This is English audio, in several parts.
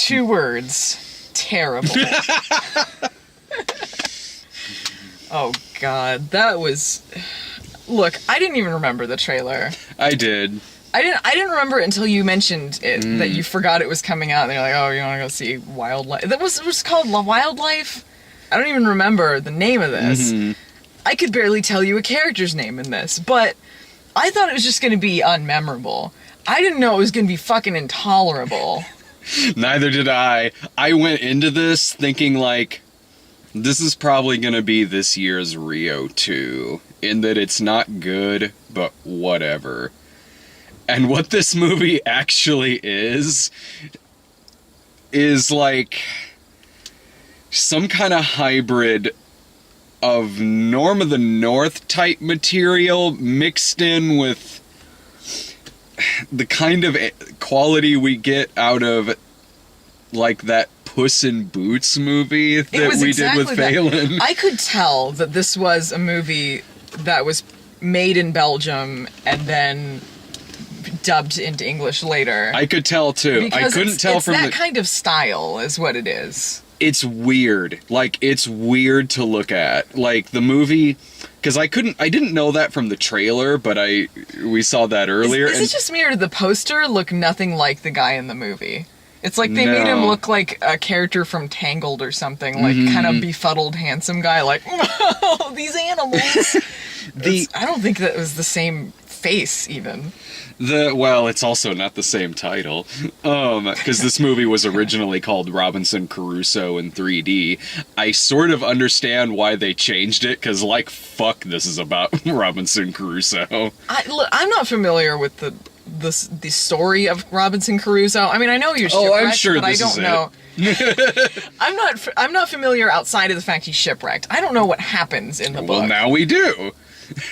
2 words. Terrible. Oh, God. That was... Look, I didn't even remember the trailer. I did. I didn't remember it until you mentioned it, that you forgot it was coming out, and you're like, oh, you want to go see Wildlife? It was called Wildlife? I don't even remember the name of this. Mm-hmm. I could barely tell you a character's name in this, but I thought it was just going to be unmemorable. I didn't know it was going to be fucking intolerable. Neither did I. I went into this thinking, like, this is probably going to be this year's Rio 2, in that it's not good, but whatever. And what this movie actually is like some kind of hybrid of Norm of the North type material mixed in with the kind of quality we get out of like that Puss in Boots movie that we did with Phelan. I could tell that this was a movie that was made in Belgium and then dubbed into English later. I could tell too. Because I couldn't tell from that kind of style is what it is. It's weird. Like, it's weird to look at. Like, the movie... Because I didn't know that from the trailer, but we saw that earlier. Is it just me, or did the poster look nothing like the guy in the movie? It's like they made him look like a character from Tangled or something, like kind of befuddled, handsome guy, like, oh, these animals. I don't think that was the same face, even. Well, it's also not the same title, because this movie was originally called Robinson Crusoe in 3D. I sort of understand why they changed it, because, like, fuck, this is about Robinson Crusoe. I'm not familiar with the story of Robinson Crusoe. I mean, I know you're shipwrecked, I'm sure but I don't know. I'm not familiar outside of the fact he's shipwrecked. I don't know what happens in the book. Well, now we do.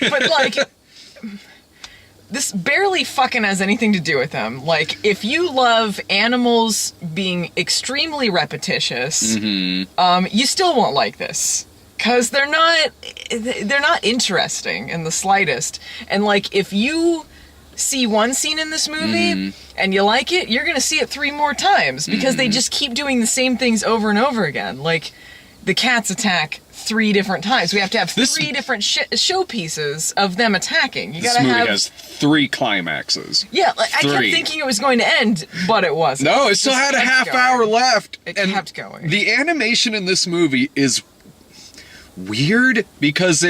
But, like... This barely fucking has anything to do with them. Like, if you love animals being extremely repetitious, you still won't like this. Because they're not interesting in the slightest. And, like, if you see one scene in this movie and you like it, you're gonna see it 3 more times. Because they just keep doing the same things over and over again. Like, the cats attack 3 different times. We have to have 3 different showpieces of them attacking. This movie has 3 climaxes. Yeah, like, I kept thinking it was going to end, but it wasn't. No, it still had a half hour left. It kept going. The animation in this movie is weird because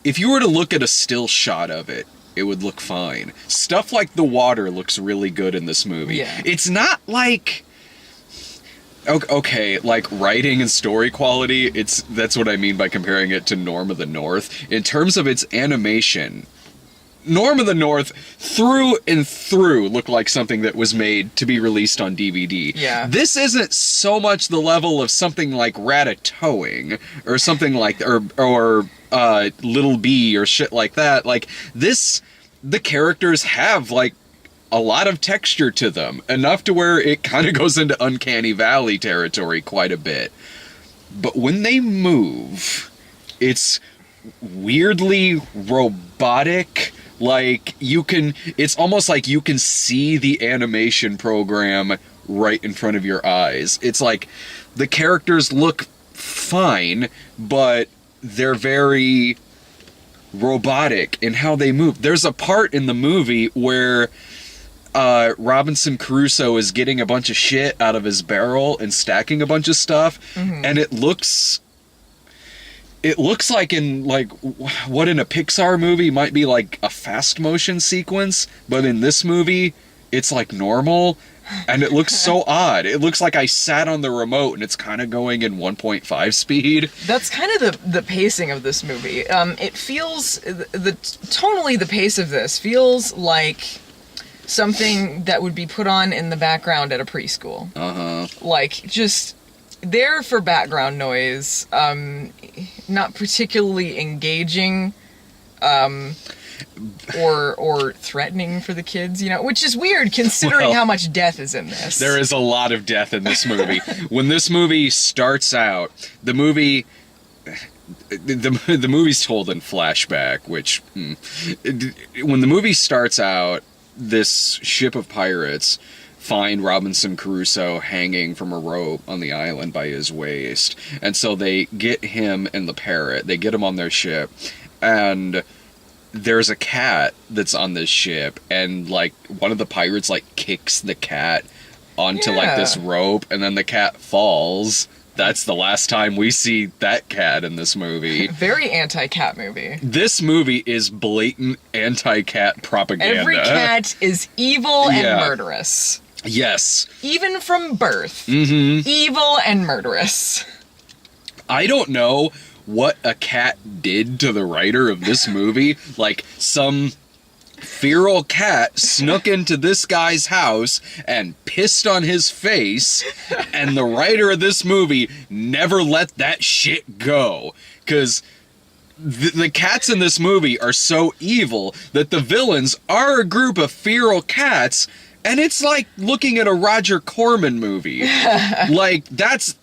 if you were to look at a still shot of it, it would look fine. Stuff like the water looks really good in this movie. Yeah. It's not like... Okay, like writing and story quality, that's what I mean by comparing it to Norm of the North. In terms of its animation, Norm of the North through and through looked like something that was made to be released on DVD. Yeah. This isn't so much the level of something like Ratatouille or something like or Little Bee or shit like that. Like this, the characters have like a lot of texture to them, enough to where it kind of goes into Uncanny Valley territory quite a bit. But when they move, it's weirdly robotic. Like, it's almost like you can see the animation program right in front of your eyes. It's like the characters look fine, but they're very robotic in how they move. There's a part in the movie where Robinson Crusoe is getting a bunch of shit out of his barrel and stacking a bunch of stuff, and it looks like in like what in a Pixar movie might be like a fast motion sequence, but in this movie it's like normal, and it looks so odd. It looks like I sat on the remote and it's kind of going in 1.5 speed. That's kind of the pacing of this movie. It feels tonally the pace of this feels like something that would be put on in the background at a preschool. Like, just there for background noise, not particularly engaging, or threatening for the kids, you know, which is weird considering how much death is in this. There is a lot of death in this movie. When this movie starts out, the movie's told in flashback, which when the movie starts out, this ship of pirates find Robinson Crusoe hanging from a rope on the island by his waist. And so they get him and the parrot, they get him on their ship, and there's a cat that's on this ship, and like one of the pirates like kicks the cat onto like this rope, and then the cat falls. That's the last time we see that cat in this movie. Very anti-cat movie. This movie is blatant anti-cat propaganda. Every cat is evil and murderous. Yes. Even from birth. Mm-hmm. Evil and murderous. I don't know what a cat did to the writer of this movie. Like, some feral cat snuck into this guy's house and pissed on his face, and the writer of this movie never let that shit go. Because the cats in this movie are so evil that the villains are a group of feral cats, and it's like looking at a Roger Corman movie. Like, that's...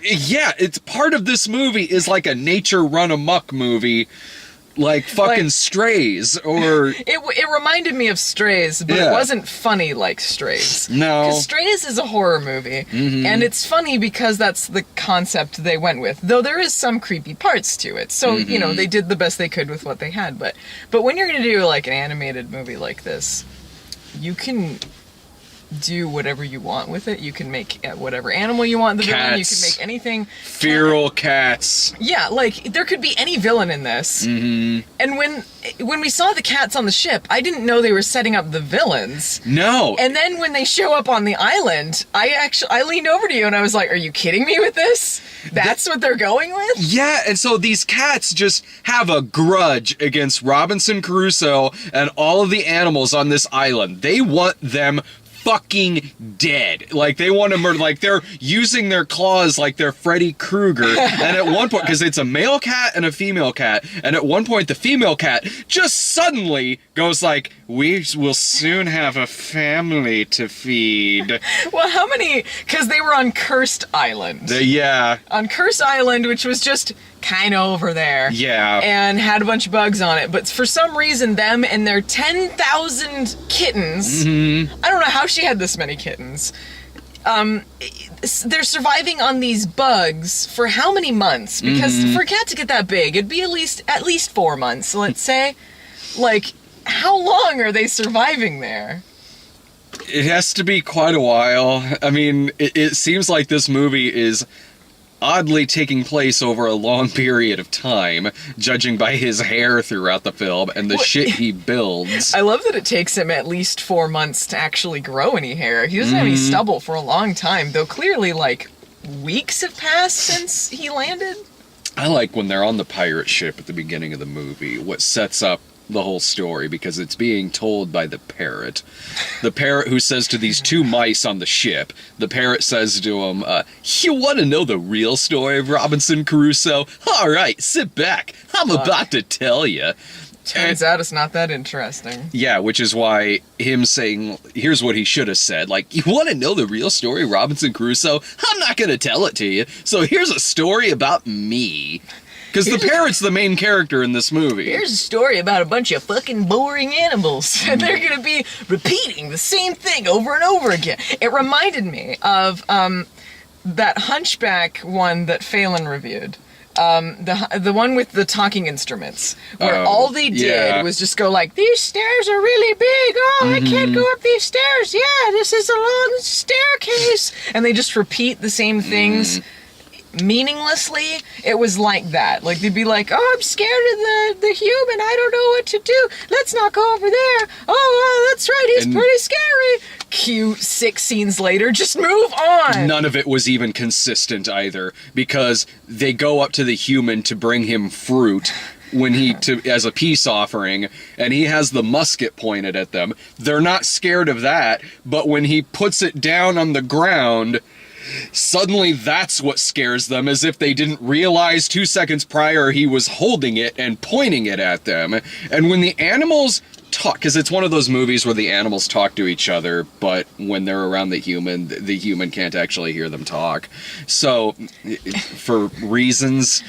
Yeah, it's part of this movie is like a nature run amok movie, like fucking like, Strays, or... It reminded me of Strays, but it wasn't funny like Strays. No. Because Strays is a horror movie, and it's funny because that's the concept they went with, though there is some creepy parts to it. So, you know, they did the best they could with what they had, but when you're gonna do like an animated movie like this, you can do whatever you want with it. You can make whatever animal you want the villain. You can make anything. Feral cats. Yeah, like, there could be any villain in this. And when we saw the cats on the ship, I didn't know they were setting up the villains. No. And then when they show up on the island, I leaned over to you and I was like, are you kidding me with this? That's what they're going with? Yeah, and so these cats just have a grudge against Robinson Crusoe and all of the animals on this island. They want them fucking dead. Like, they want to murder, like, they're using their claws like they're Freddy Krueger. And at one point, because it's a male cat and a female cat, and at one point the female cat just suddenly goes like, we will soon have a family to feed. Well, how many? Because they were on Cursed Island. On Cursed Island, which was just kind of over there. Yeah. And had a bunch of bugs on it. But for some reason, them and their 10,000 kittens, I don't know how she had this many kittens, they're surviving on these bugs for how many months? Because for a cat to get that big, it'd be at least 4 months, let's say. Like, how long are they surviving there? It has to be quite a while. I mean, it seems like this movie is oddly taking place over a long period of time, judging by his hair throughout the film and the shit he builds. I love that it takes him at least 4 months to actually grow any hair. He doesn't have any stubble for a long time, though clearly, like, weeks have passed since he landed. I like when they're on the pirate ship at the beginning of the movie, what sets up the whole story, because it's being told by the parrot. The parrot who says to these two mice on the ship, the parrot says to them, you want to know the real story of Robinson Crusoe? All right, sit back. I'm about to tell you. Turns out it's not that interesting. Yeah, which is why him saying, here's what he should have said, like, you want to know the real story of Robinson Crusoe? I'm not going to tell it to you, so here's a story about me. Because the parrot's the main character in this movie. Here's a story about a bunch of fucking boring animals, and they're gonna be repeating the same thing over and over again. It reminded me of that Hunchback one that Phelan reviewed. The one with the talking instruments, where all they did was just go like, these stairs are really big, I can't go up these stairs, this is a long staircase, and they just repeat the same things meaninglessly. It was like that. Like, they'd be like, oh, I'm scared of the human, I don't know what to do, let's not go over there, that's right, he's pretty scary. Cue 6 scenes later, just move on. None of it was even consistent either, because they go up to the human to bring him fruit when as a peace offering, and he has the musket pointed at them. They're not scared of that, but when he puts it down on the ground, suddenly that's what scares them, as if they didn't realize 2 seconds prior he was holding it and pointing it at them. And when the animals talk, because it's one of those movies where the animals talk to each other, but when they're around the human can't actually hear them talk. So, for reasons,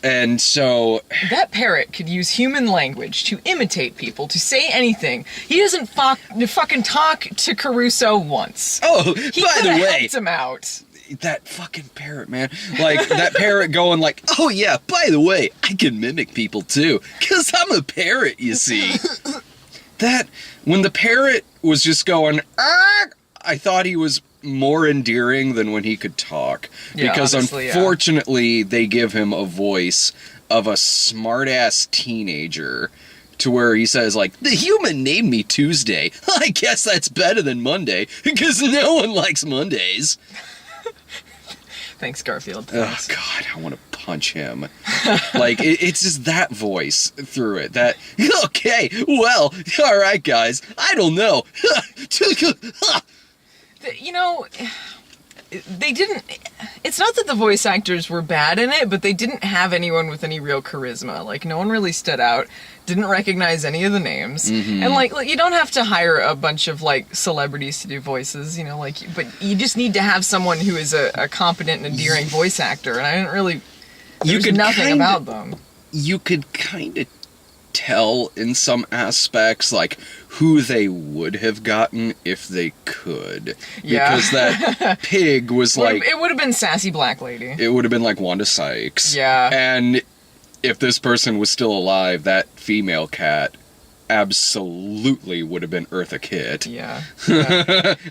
And so That parrot could use human language to imitate people, to say anything. He doesn't fucking talk to Caruso once. oh, He by the coulda way, helped him out. that fucking parrot, man. Like, that parrot going like, oh yeah, by the way, I can mimic people too. Because I'm a parrot, you see. That, when the parrot was just going, "Arr!" I thought he was more endearing than when he could talk. Yeah, Because honestly, yeah. unfortunately, they give him a voice of a smart-ass teenager. To where he says, like, the human named me Tuesday. I guess that's better than Monday, because no one likes Mondays. Thanks, Garfield. Oh, Thanks. God, I want to punch him. Like, it's just that voice through it. That, okay, well, all right, guys, I don't know. You know, they didn't... It's not that the voice actors were bad in it, but they didn't have anyone with any real charisma. Like, no one really stood out. Didn't recognize any of the names. And, like, you don't have to hire a bunch of, like, celebrities to do voices, you know, like... But you just need to have someone who is a competent and endearing voice actor, and I didn't really... There's nothing about them. You could kind of tell in some aspects, like, who they would have gotten if they could. Yeah. Because that pig was like... It would have been Sassy Black Lady. It would have been like Wanda Sykes. Yeah. And if this person was still alive, that female cat absolutely would have been Eartha Kitt. Yeah.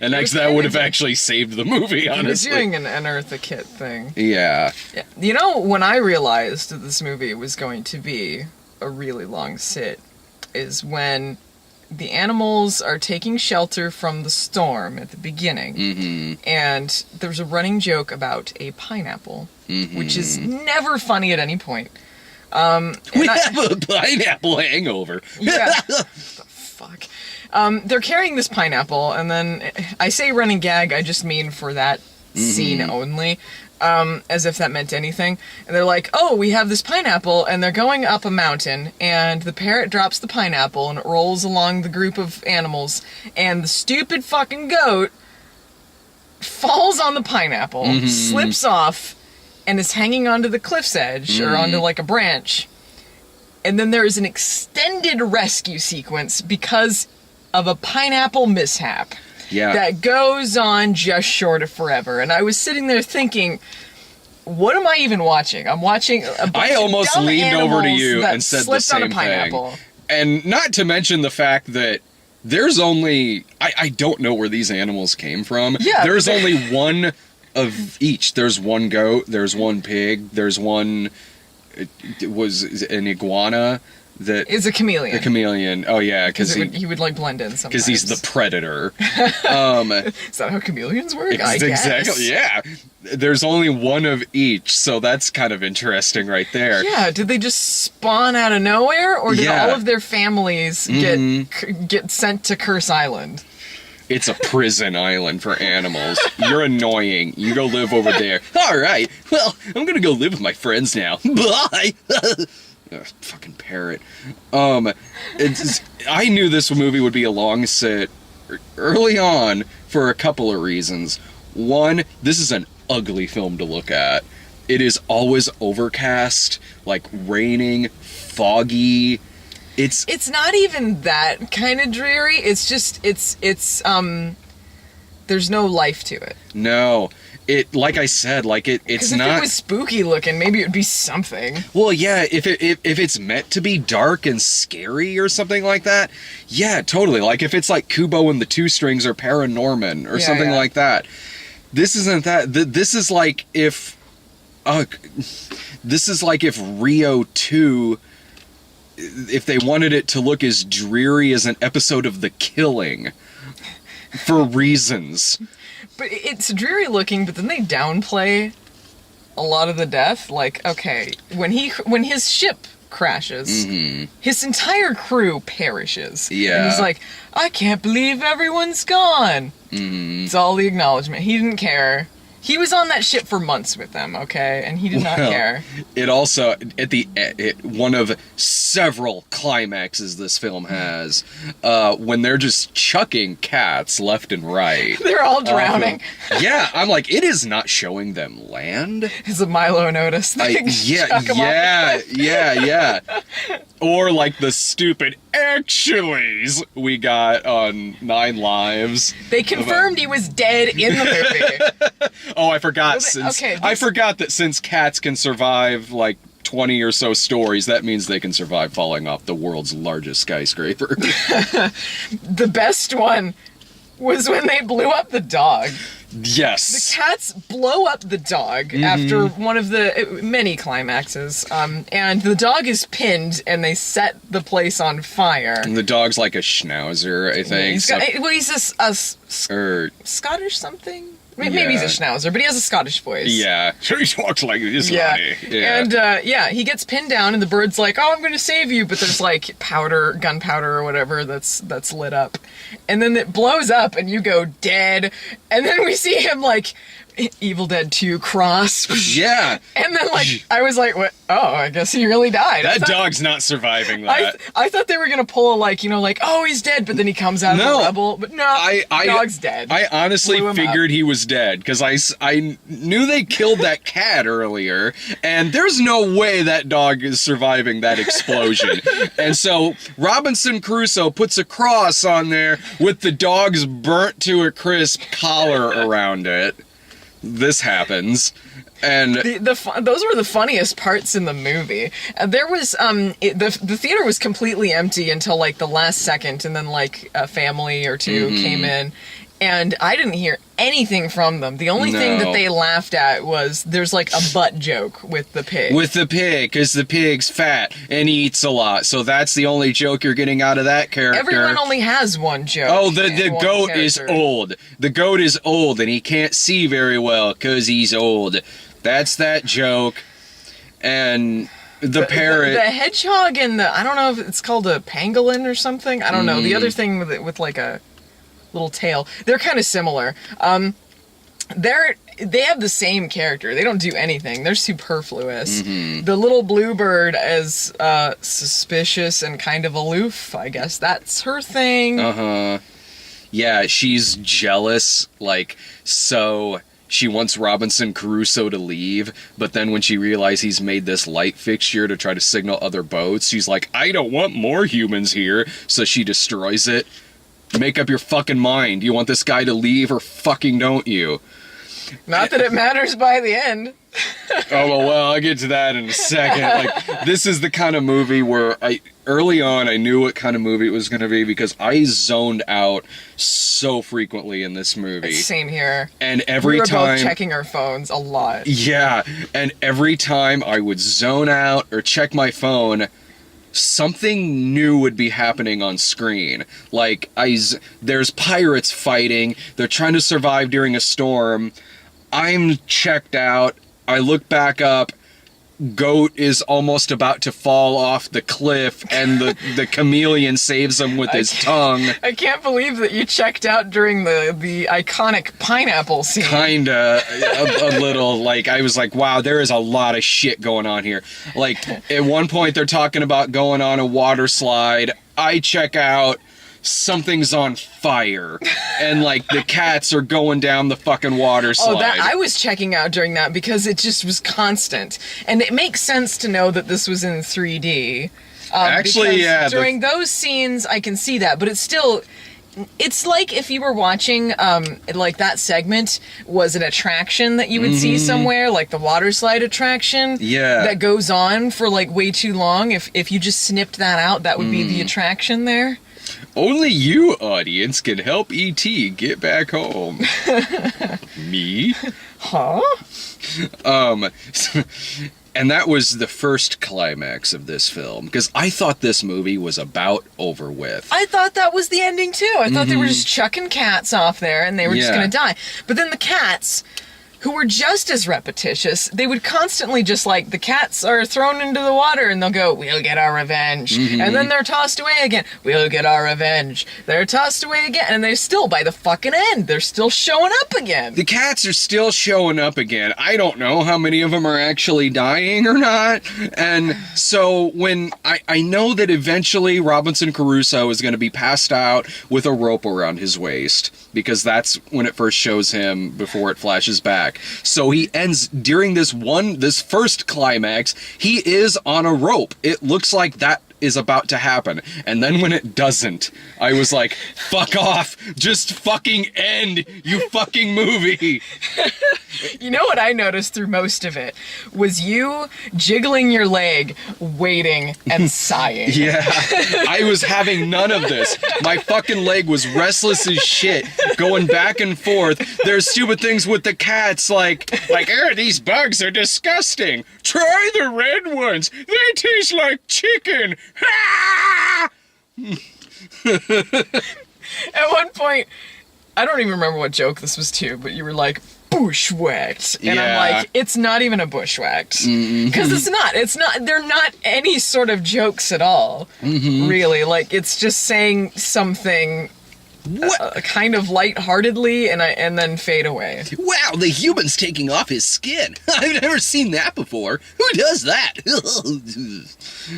And that would have actually saved the movie, He was honestly. doing an Eartha Kitt thing. Yeah. Yeah. You know, when I realized that this movie was going to be a really long sit, is when the animals are taking shelter from the storm at the beginning. Mm-hmm. And there's a running joke about a pineapple, Mm-hmm. which is never funny at any point. We have a pineapple hangover. Yeah. Fuck. They're carrying this pineapple, and then I say running gag, I just mean for that scene only, as if that meant anything. And they're like, oh, we have this pineapple, and they're going up a mountain, and the parrot drops the pineapple, and it rolls along the group of animals, and the stupid fucking goat falls on the pineapple, slips off, and is hanging onto the cliff's edge, or onto like a branch. And then there is an extended rescue sequence because of a pineapple mishap Yeah. that goes on just short of forever. And I was sitting there thinking, what am I even watching? I'm watching a bunch I of almost dumb leaned over to animals you that and said the slipped on a same pineapple. thing. And not to mention the fact that there's only... I don't know where these animals came from. Yeah, There's only one of each. There's one goat, there's one pig, there's one... It was an iguana that... Is a chameleon. A chameleon. Oh, yeah, because he would like blend in sometimes. he's the predator. Is that how chameleons work? I guess. Exactly, yeah. There's only one of each, so that's kind of interesting right there. Yeah, did they just spawn out of nowhere, or did Yeah. all of their families get sent to Curse Island? It's a prison island for animals. You're annoying. You go live over there. All right. Well, I'm gonna go live with my friends now. Bye. Fucking parrot. I knew this movie would be a long sit early on for a couple of reasons. One, this is an ugly film to look at. It is always overcast, like raining, foggy. It's not even that kind of dreary. It's just it's there's no life to it. No. Like I said, like it's 'Cause if not. it was spooky looking, maybe it would be something. Well, yeah, if it's meant to be dark and scary or something like that, yeah, totally. Like if it's like Kubo and the Two Strings or Paranorman or something like that. This isn't that. This is like if Rio 2, if they wanted it to look as dreary as an episode of The Killing, for reasons. But it's dreary looking, but then they downplay a lot of the death. Like, okay, when his ship crashes, his entire crew perishes. Yeah. And he's like, I can't believe everyone's gone. It's all the acknowledgement. He didn't care. He was on that ship for months with them, okay? And he did not care. It also, one of several climaxes this film has, when they're just chucking cats left and right. They're all drowning. Yeah, I'm like, it is not showing them land. It's a Milo Notice thing. Yeah. Or like the stupid actuallys we got on 9 Lives. They confirmed he was dead in the movie. Oh, I forgot. I forgot that since cats can survive like 20 or so stories, that means they can survive falling off the world's largest skyscraper. The best one was when they blew up the dog. Yes. The cats blow up the dog after one of the many climaxes, and the dog is pinned, and they set the place on fire. And the dog's like a schnauzer, I think. He's a Scottish something? Maybe he's a schnauzer, but he has a Scottish voice. Yeah. He talks like this. Yeah. And, he gets pinned down, and the bird's like, oh, I'm going to save you, but there's, like, gunpowder or whatever that's lit up. And then it blows up, and you go, dead. And then we see him, like, Evil Dead 2 cross. Yeah. And then, like, I was like, what? Oh, I guess he really died. That dog's not surviving that. I thought they were going to pull a, like, oh, he's dead, but then he comes out of the rubble. But no, dog's dead. I honestly figured he was dead, because I knew they killed that cat earlier, and there's no way that dog is surviving that explosion. And so Robinson Crusoe puts a cross on there with the dog's burnt to a crisp collar around it. This happens, and those were the funniest parts in the movie. There was the theater was completely empty until like the last second, and then like a family or two came in, and I didn't hear anything from them. The only thing that they laughed at was there's like a butt joke with the pig. With the pig, because the pig's fat and eats a lot, so that's the only joke you're getting out of that character. Everyone only has one joke. Oh, the goat is old. The goat is old, and he can't see very well because he's old. That's that joke. And the parrot... The hedgehog and I don't know if it's called a pangolin or something. I don't know. The other thing with like a little tail. They're kind of similar. They have the same character. They don't do anything. They're superfluous. The little bluebird is suspicious and kind of aloof. I guess that's her thing. Yeah, she's jealous. Like, so she wants Robinson Crusoe to leave, but then when she realizes he's made this light fixture to try to signal other boats, she's like, I don't want more humans here. So she destroys it. Make up your fucking mind. You want this guy to leave or fucking don't you? Not that it matters by the end. Oh, well, I'll get to that in a second. Like, this is the kind of movie where early on, I knew what kind of movie it was going to be because I zoned out so frequently in this movie. Same here. And every time... We were both checking our phones a lot. Yeah, and every time I would zone out or check my phone, something new would be happening on screen. Like, there's pirates fighting, they're trying to survive during a storm, I'm checked out, I look back up, goat is almost about to fall off the cliff, and the chameleon saves him with his tongue. I can't believe that you checked out during the iconic pineapple scene. Kinda, a little. Like, I was like, wow, there is a lot of shit going on here. Like, at one point they're talking about going on a water slide. I check out, something's on fire, and like the cats are going down the fucking water slide. Oh, I was checking out during that because it just was constant, and it makes sense to know that this was in 3D. Actually, yeah. During those scenes, I can see that, but it's like if you were watching, like that segment was an attraction that you would see somewhere, like the water slide attraction. Yeah. That goes on for like way too long. If you just snipped that out, that would be the attraction there. Only you, audience, can help E.T. get back home. Me? Huh? And that was the first climax of this film, because I thought this movie was about over with. I thought that was the ending, too. I thought they were just chucking cats off there, and they were just going to die. But then the cats who were just as repetitious. They would constantly just like, the cats are thrown into the water and they'll go, we'll get our revenge. And then they're tossed away again. We'll get our revenge. They're tossed away again. And they're still, by the fucking end, they're still showing up again. The cats are still showing up again. I don't know how many of them are actually dying or not. And so when I know that eventually Robinson Crusoe is going to be passed out with a rope around his waist, because that's when it first shows him before it flashes back. So he ends during this first climax, he is on a rope. It looks like that is about to happen. And then when it doesn't, I was like, fuck off. Just fucking end, you fucking movie. You know what I noticed through most of it was you jiggling your leg, waiting, and sighing. Yeah, I was having none of this. My fucking leg was restless as shit, going back and forth. There's stupid things with the cats, like, these bugs are disgusting. Try the red ones. They taste like chicken. Ah! At one point, I don't even remember what joke this was to, but you were like, bushwhacked. And I'm like, it's not even a bushwhacked. Because it's not, they're not any sort of jokes at all, really. Like, it's just saying something kind of lightheartedly and then fade away. Wow, the human's taking off his skin. I've never seen that before. Who does that?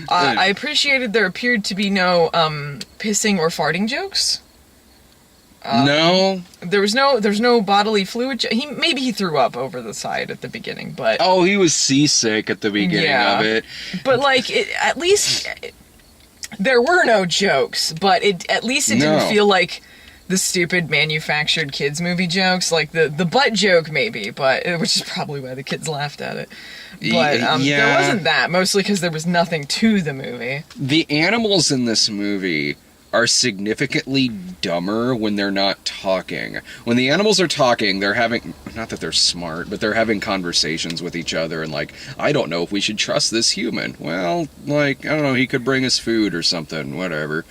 I appreciated there appeared to be no pissing or farting jokes. No. There's no bodily fluid. Maybe he threw up over the side at the beginning, but oh, he was seasick at the beginning of it. But like, at least there were no jokes. But at least it didn't feel like the stupid manufactured kids movie jokes, like the butt joke maybe, but which is probably why the kids laughed at it. But there wasn't that, mostly because there was nothing to the movie. The animals in this movie are significantly dumber when they're not talking. When the animals are talking, they're having, not that they're smart, but they're having conversations with each other and like, I don't know if we should trust this human. Well, like, I don't know, he could bring us food or something, whatever.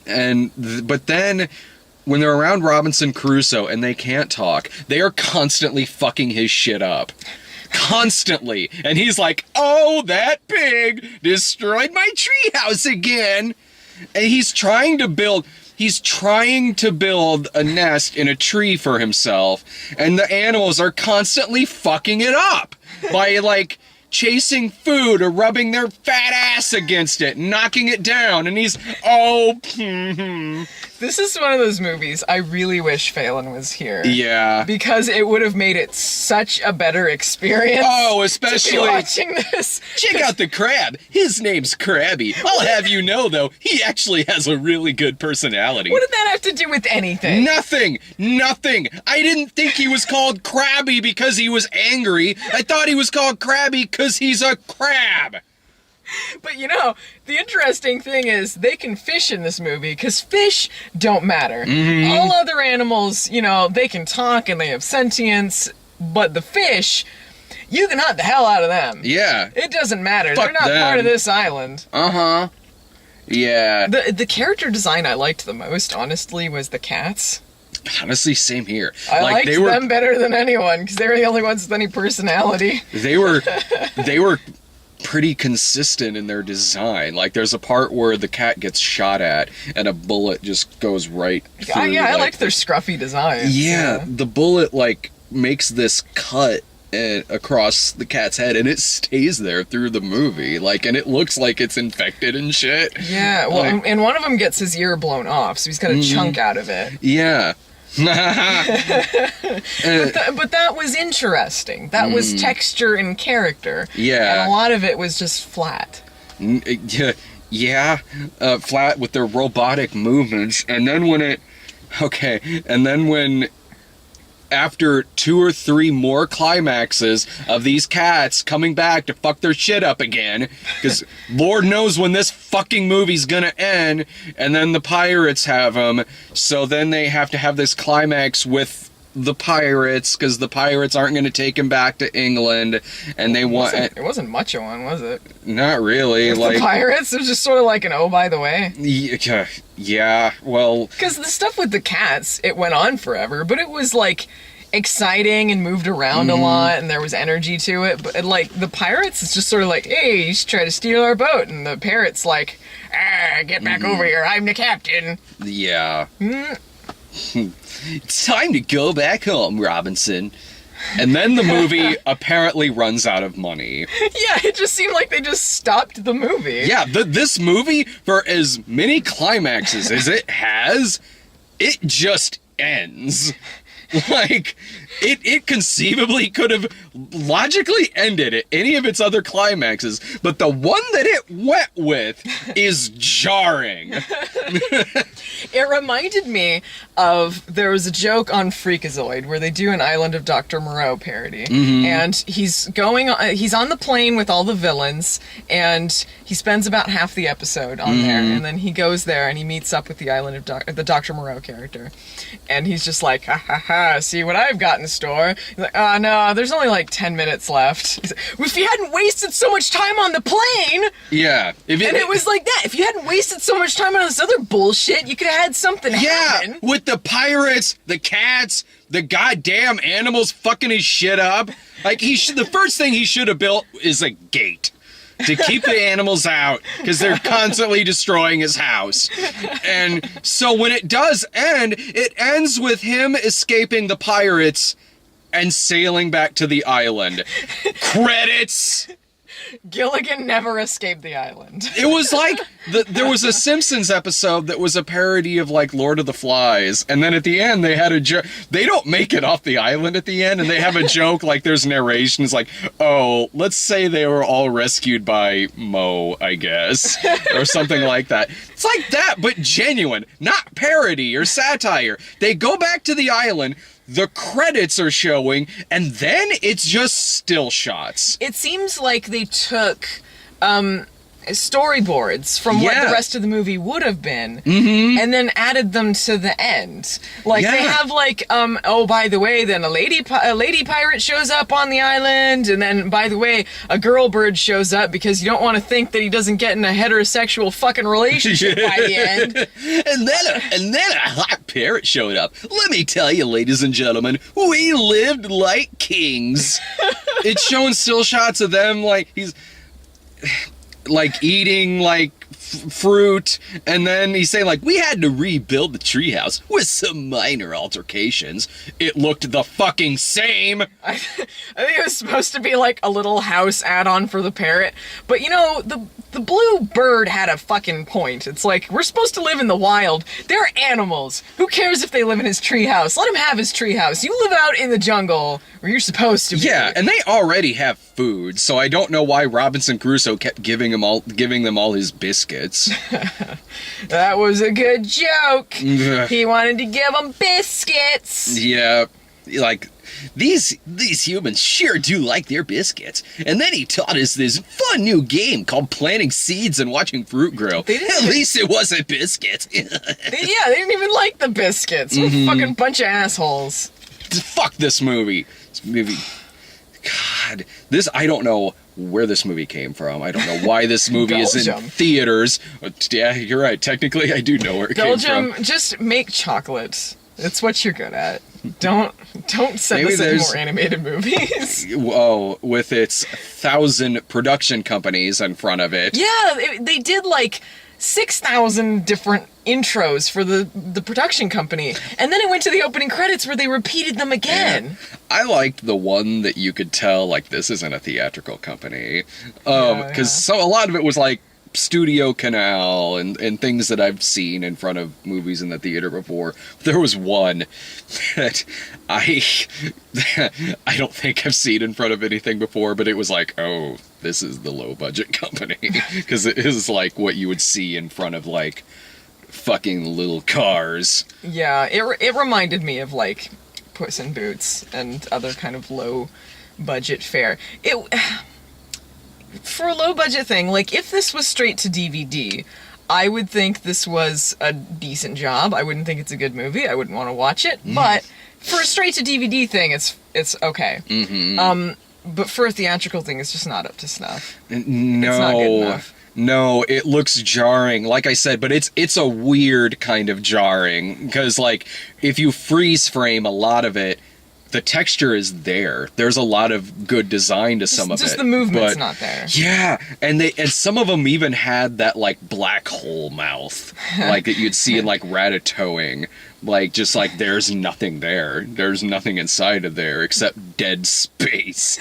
But then when they're around Robinson Crusoe and they can't talk, they are constantly fucking his shit up. Constantly. And he's like, oh, that pig destroyed my treehouse again. And he's trying to build a nest in a tree for himself, and the animals are constantly fucking it up by like chasing food or rubbing their fat ass against it, knocking it down, and he's This is one of those movies I really wish Phelan was here. Yeah. Because it would have made it such a better experience. Oh, especially watching this. Check out the crab. His name's Krabby. I'll have you know, though, he actually has a really good personality. What did that have to do with anything? Nothing. I didn't think he was called Krabby because he was angry. I thought he was called Krabby because he's a crab. But you know, the interesting thing is they can fish in this movie because fish don't matter. All other animals, you know, they can talk and they have sentience, but the fish, you can hunt the hell out of them. Yeah. It doesn't matter. Fuck They're not them. part of this island. Uh-huh. Yeah. The character design I liked the most, honestly, was the cats. Honestly, same here. I liked them better than anyone because they were the only ones with any personality. They were pretty consistent in their design. Like, there's a part where the cat gets shot at and a bullet just goes right through. I liked their scruffy designs. Yeah, the bullet like makes this cut across the cat's head and it stays there through the movie, like, and it looks like it's infected and shit. Yeah, well, and one of them gets his ear blown off, so he's got a chunk out of it. Yeah. But that was interesting. That was texture and character. Yeah. And a lot of it was just flat. Flat with their robotic movements. And then when after 2 or 3 more climaxes of these cats coming back to fuck their shit up again, because Lord knows when this fucking movie's gonna end, and then the pirates have them, so then they have to have this climax with the pirates, because the pirates aren't gonna take him back to England, and they want... It wasn't much of one, was it? Not really. With the pirates? It was just sort of like an oh, by the way. Yeah, well... Because the stuff with the cats, it went on forever, but it was like... exciting and moved around a lot, and there was energy to it. But like the pirates, it's just sort of like, hey, you should try to steal our boat, and the parrot's like, get back over here, I'm the captain. Yeah. It's time to go back home, Robinson. And then the movie apparently runs out of money. Yeah, it just seemed like they just stopped the movie. Yeah, this movie, for as many climaxes as it has, it just ends. Like, it conceivably could have logically ended at any of its other climaxes, but the one that it went with is jarring. It reminded me of, there was a joke on Freakazoid where they do an Island of Dr. Moreau parody. And he's on the plane with all the villains, and he spends about half the episode on there, and then he goes there and he meets up with the Island of the Dr. Moreau character. And he's just like, ha ha ha, see what I've got in store. He's like, oh no, there's only like 10 minutes left. He's like, if you hadn't wasted so much time on the plane. Yeah. And it was like that. If you hadn't wasted so much time on this other bullshit, you could have had something happen. Yeah, with the pirates, the cats, the goddamn animals fucking his shit up. Like, the first thing he should have built is a gate to keep the animals out, because they're constantly destroying his house. And so when it does end, it ends with him escaping the pirates and sailing back to the island. Credits! Gilligan never escaped the island. It was like, there was a Simpsons episode that was a parody of, like, Lord of the Flies, and then at the end they had a joke. They don't make it off the island at the end, and they have a joke, like, there's narration, it's like, oh, let's say they were all rescued by Mo, I guess, or something like that. It's like that, but genuine, not parody or satire. They go back to the island, the credits are showing, and then it's just still shots. It seems like they took storyboards from what the rest of the movie would have been, and then added them to the end. Like, they have, like, oh, by the way, then a lady pirate shows up on the island, and then, by the way, a girl bird shows up, because you don't want to think that he doesn't get in a heterosexual fucking relationship by the end. And then a hot parrot showed up. Let me tell you, ladies and gentlemen, we lived like kings. It's showing still shots of them, like, he's like eating like fruit, and then he's saying like, we had to rebuild the treehouse with some minor altercations. It looked the fucking same. I think it was supposed to be like a little house add-on for the parrot, but you know, the blue bird had a fucking point. It's like, we're supposed to live in the wild. They're animals. Who cares if they live in his treehouse? Let him have his treehouse. You live out in the jungle where you're supposed to be. Yeah, and they already have food, so I don't know why Robinson Crusoe kept giving them all his biscuits. That was a good joke. He wanted to give them biscuits. Yeah, like, these humans sure do like their biscuits. And then he taught us this fun new game called planting seeds and watching fruit grow. At least it wasn't biscuits. They didn't even like the biscuits. What a fucking bunch of assholes. Fuck this movie. God, I don't know where this movie came from. I don't know why this movie is in theaters. Yeah, you're right. Technically, I do know where it came from. Belgium, just make chocolate. It's what you're good at. Don't send us any more animated movies. Oh, with its 1,000 production companies in front of it. Yeah, they did like 6,000 different intros for the production company, and then it went to the opening credits where they repeated them again. Yeah. I liked the one that you could tell, like, this isn't a theatrical company, because a lot of it was like Studio Canal and things that I've seen in front of movies in the theater before. There was one that I don't think I've seen in front of anything before, but it was like, oh, this is the low budget company, because it is like what you would see in front of like fucking little cars. Yeah, it reminded me of like Puss in Boots and other kind of low budget fare. For a low budget thing, like, if this was straight to DVD, I would think this was a decent job. I wouldn't think it's a good movie. I wouldn't want to watch it. But for a straight to DVD thing, it's okay. But for a theatrical thing, it's just not up to snuff. No. It's not good enough. No, it looks jarring, like I said, but it's a weird kind of jarring, because, like, if you freeze frame a lot of it, the texture is there. There's a lot of good design to some of it. Just the movement's but not there. Yeah, and some of them even had that like black hole mouth, like that you'd see in like Ratatouille. Like, just like, there's nothing there. There's nothing inside of there except dead space.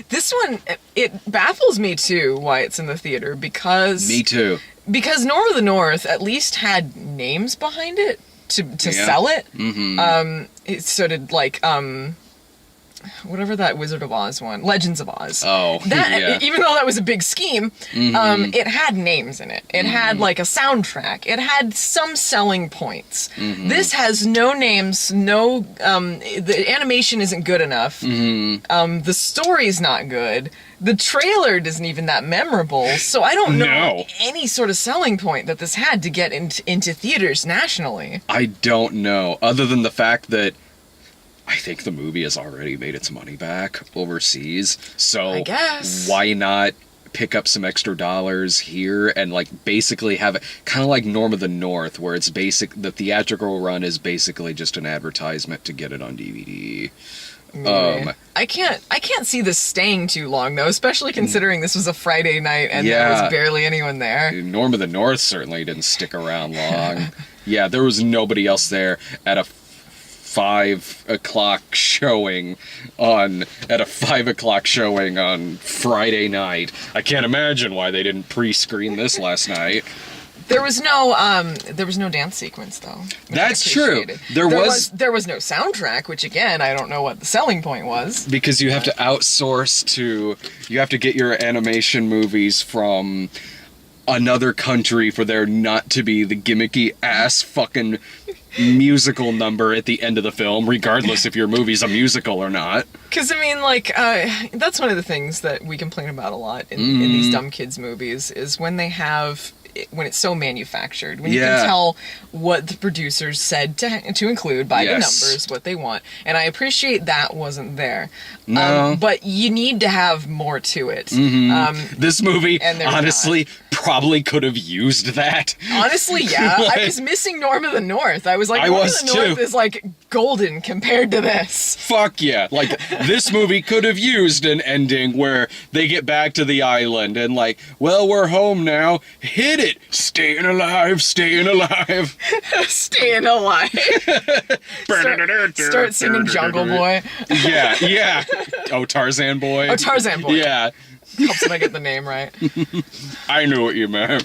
This one, it baffles me too why it's in the theater, because... Me too. Because Norm of the North at least had names behind it to sell it. Mm-hmm. So did, like, whatever that Wizard of Oz one, Legends of Oz. Oh, that, yeah. Even though that was a big scheme, it had names in it. It had like a soundtrack. It had some selling points. This has no names. No, the animation isn't good enough. The story's not good. The trailer isn't even that memorable. So I don't know any sort of selling point that this had to get into theaters nationally. I don't know, other than the fact that I think the movie has already made its money back overseas, so I guess. Why not pick up some extra dollars here and like basically have it kind of like Norm of the North, where it's the theatrical run is basically just an advertisement to get it on DVD. I can't see this staying too long though, especially considering this was a Friday night and there was barely anyone there. Norm of the North certainly didn't stick around long. Yeah, there was nobody else there at a 5 o'clock showing on Friday night. I can't imagine why they didn't pre-screen this last night. There was no dance sequence though. That's true. There was no soundtrack, which again I don't know what the selling point was. Because you have to outsource you have to get your animation movies from another country for there not to be the gimmicky ass fucking musical number at the end of the film, regardless if your movie's a musical or not. Because, I mean, like, that's one of the things that we complain about a lot in these dumb kids movies, is when it's so manufactured, when you can tell what the producers said to include by the numbers, what they want. And I appreciate that wasn't there. No. But you need to have more to it. This movie, honestly, probably could have used that. Honestly, yeah. I was missing Norm of the North. I was like, Norm of the North is like golden compared to this. Fuck yeah. Like, this movie could have used an ending where they get back to the island and like, well, we're home now. Hit it. Staying alive, staying alive. Staying alive. Start singing Jungle Boy. Yeah. Oh, Tarzan Boy. Oh, Tarzan Boy. Yeah. Helps when I get the name right. I knew what you meant.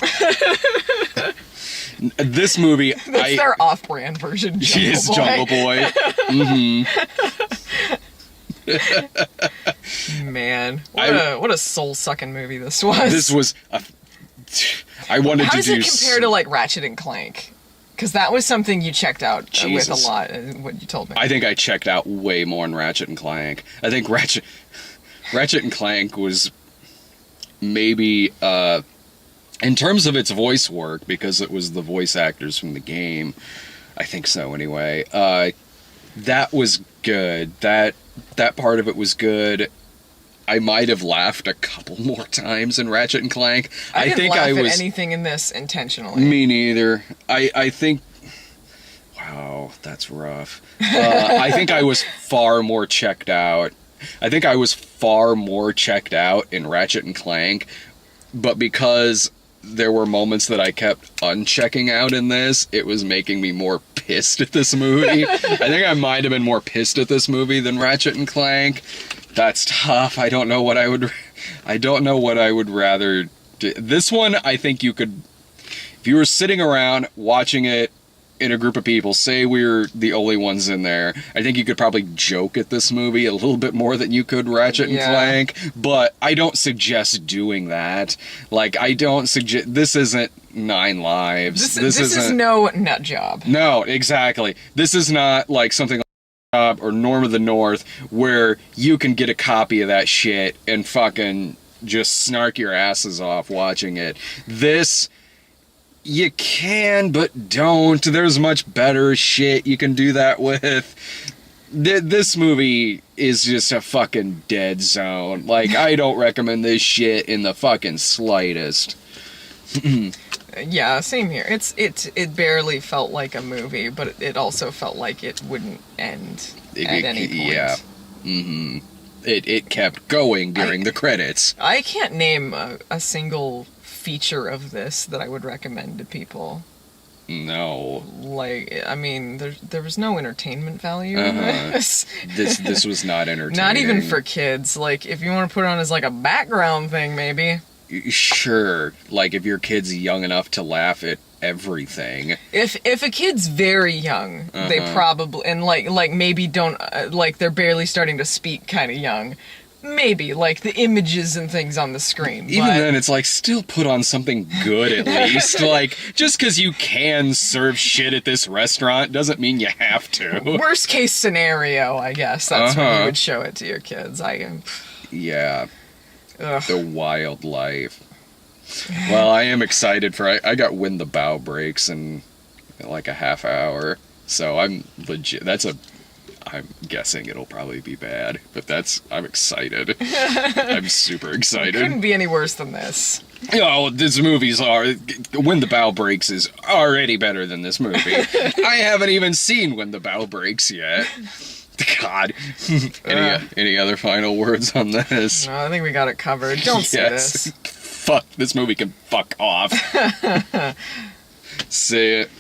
This movie, that's their off-brand version. Jungle Boy. Man, what a soul-sucking movie this was. This was I wanted How to does do. it compare to like Ratchet and Clank? Because that was something you checked out with a lot. What you told me. I think I checked out way more in Ratchet and Clank. I think Ratchet and Clank was maybe in terms of its voice work, because it was the voice actors from the game. I think so anyway. That was good. That part of it was good. I might have laughed a couple more times in Ratchet and Clank. I didn't laugh at anything in this intentionally. Me neither. I think... Wow, that's rough. I think I was far more checked out. in Ratchet and Clank, but because there were moments that I kept unchecking out in this, it was making me more pissed at this movie. I think I might have been more pissed at this movie than Ratchet and Clank. That's tough. I don't know what I would rather do. This one, I think you could, if you were sitting around watching it in a group of people, say we're the only ones in there, I think you could probably joke at this movie a little bit more than you could Ratchet and Clank, but I don't suggest doing that. Like, I don't suggest, this isn't Nine Lives. This is no nut job. No, exactly. This is not like something like or Norm of the North, where you can get a copy of that shit and fucking just snark your asses off watching it. This, you can, but don't. There's much better shit you can do that with. This movie is just a fucking dead zone. Like, I don't recommend this shit in the fucking slightest. Yeah, same here. It barely felt like a movie, but it also felt like it wouldn't end at any point. Yeah. It kept going during the credits. I can't name a single feature of this that I would recommend to people. No. Like, I mean, there was no entertainment value in this. This was not entertaining. Not even for kids. Like, if you want to put it on as like a background thing, maybe. Sure, like if your kid's young enough to laugh at everything. If a kid's very young, they probably, and like maybe don't like they're barely starting to speak, kind of young. Maybe like the images and things on the screen. Even then, it's like still put on something good at least. Like just because you can serve shit at this restaurant doesn't mean you have to. Worst case scenario, I guess that's when you would show it to your kids. Yeah. Ugh. The wildlife. Well, I am excited for. I got When the Bow Breaks in like a half hour, so I'm legit. I'm guessing it'll probably be bad, but I'm excited. I'm super excited. Couldn't be any worse than this. Oh, this movie's When the Bow Breaks is already better than this movie. I haven't even seen When the Bow Breaks yet. God. Any other final words on this? No, I think we got it covered. Don't see this. Fuck, this movie can fuck off. See it.